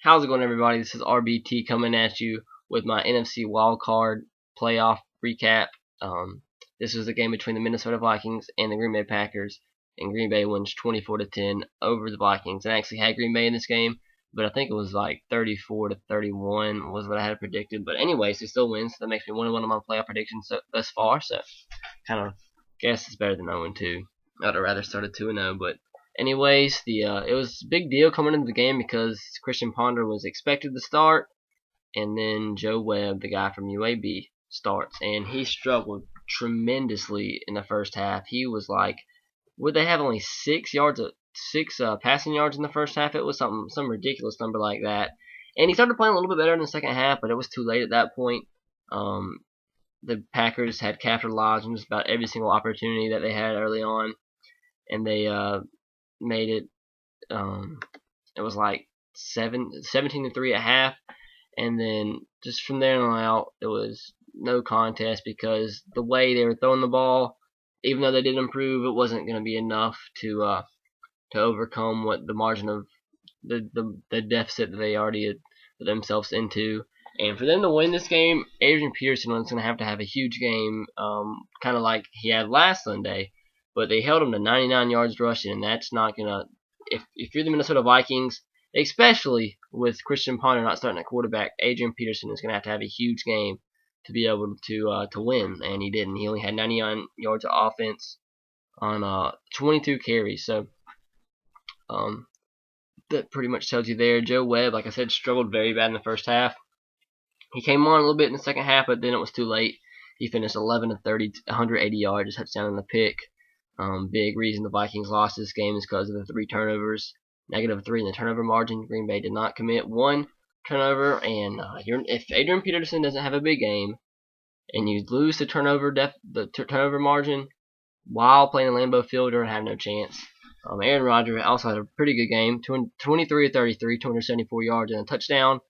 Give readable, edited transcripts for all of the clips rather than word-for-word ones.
How's it going, everybody? This is RBT coming at you with my NFC wildcard playoff recap. This was the game between the Minnesota Vikings and the Green Bay Packers, and Green Bay wins 24-10 over the Vikings. I actually had Green Bay in this game, but I think it was like 34-31 was what I had predicted. But anyways, they still win, so that makes me 1-1 on my playoff predictions thus far. So kind of guess it's better than 0-2. I'd rather start at 2-0, but anyways, it was a big deal coming into the game because Christian Ponder was expected to start, and then Joe Webb, the guy from UAB, starts, and he struggled tremendously in the first half. He was like, would they have only 6 passing yards in the first half? It was some ridiculous number like that. And he started playing a little bit better in the second half, but it was too late at that point. The Packers had capitalized on just about every single opportunity that they had early on, and they made it. It was like 17-3 at half, and then just from there on out, it was no contest because the way they were throwing the ball, even though they did improve, it wasn't going to be enough to overcome what the margin of the deficit that they already had put themselves into. And for them to win this game, Adrian Peterson was going to have a huge game, kind of like he had last Sunday. But they held him to 99 yards rushing, and that's not going to – if you're the Minnesota Vikings, especially with Christian Ponder not starting at quarterback, Adrian Peterson is going to have a huge game to be able to win, and he didn't. He only had 99 yards of offense on 22 carries. So that pretty much tells you there. Joe Webb, like I said, struggled very bad in the first half. He came on a little bit in the second half, but then it was too late. He finished 11-30, 180 yards, a touchdown and a pick. Big reason the Vikings lost this game is because of the 3 turnovers, -3 in the turnover margin. Green Bay did not commit 1 turnover, and if Adrian Peterson doesn't have a big game, and you lose the turnover margin while playing in Lambeau Field, you're gonna have no chance. Aaron Rodgers also had a pretty good game, 23-33, 274 yards and a touchdown.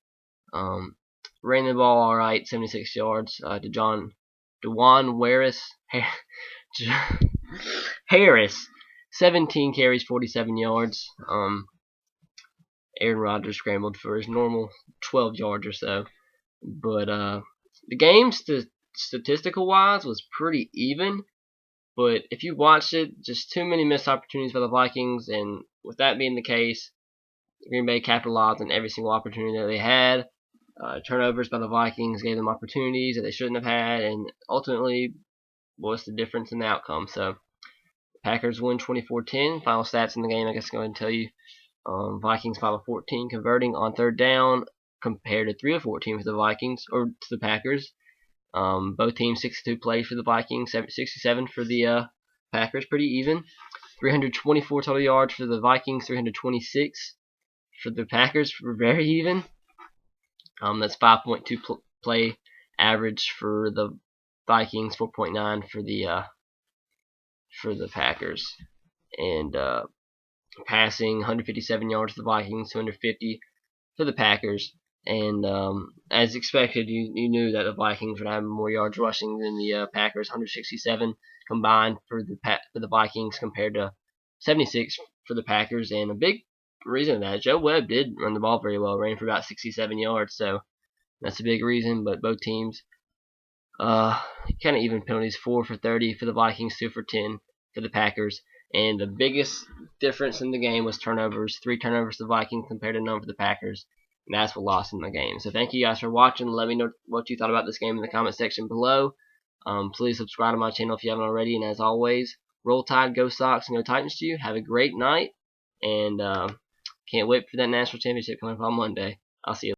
Ran the ball all right, 76 yards. DeJuan Harris, 17 carries, 47 yards. Aaron Rodgers scrambled for his normal 12 yards or so. But the game, statistical wise, was pretty even. But if you watched it, just too many missed opportunities for the Vikings. And with that being the case, Green Bay capitalized on every single opportunity that they had. Turnovers by the Vikings gave them opportunities that they shouldn't have had, and ultimately, what's the difference in the outcome? So, Packers win 24-10. Final stats in the game, I guess I'm going to tell you. Vikings 5 of 14 converting on third down compared to 3 of 14 for the Vikings, or to the Packers. Both teams 62 plays for the Vikings, 67 for the Packers, pretty even. 324 total yards for the Vikings, 326 for the Packers, very even. That's 5.2 play average for the Vikings, 4.9 for the Packers, and passing 157 yards for the Vikings, 250 for the Packers. And as expected, you knew that the Vikings would have more yards rushing than the Packers, 167 combined for the Vikings compared to 76 for the Packers. And a big reason of that, Joe Webb did run the ball very well, ran for about 67 yards, so that's a big reason. But both teams kind of even penalties, 4 for 30 for the Vikings, 2 for 10 for the Packers. And the biggest difference in the game was turnovers, 3 turnovers for the Vikings compared to none for the Packers, and that's what lost in the game. So thank you guys for watching. Let me know what you thought about this game in the comment section below. Please subscribe to my channel if you haven't already, and as always, roll Tide, go Sox, and go Titans to you. Have a great night, and can't wait for that national championship coming up on Monday. I'll see you.